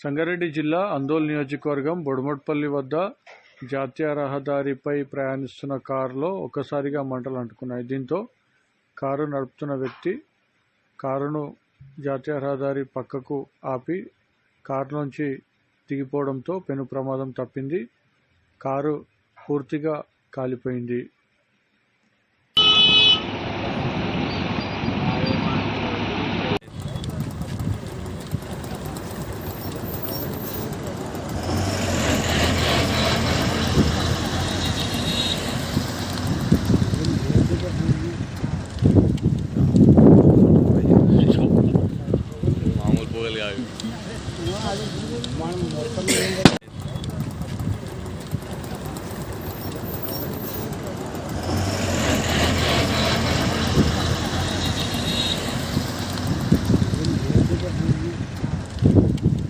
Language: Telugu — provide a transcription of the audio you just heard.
సంగారెడ్డి జిల్లా అందోల్ నియోజకవర్గం బొడుమట్పల్లి వద్ద జాతీయ రహదారిపై ప్రయాణిస్తున్న కారులో ఒక్కసారిగా మంటలు అంటుకున్నాయి. దీంతో కారు నడుపుతున్న వ్యక్తి కారును జాతీయ రహదారి పక్కకు ఆపి కారులోంచి దిగిపోవడంతో పెను ప్రమాదం తప్పింది. కారు పూర్తిగా కాలిపోయింది. మామూలు పోగలు కాదు.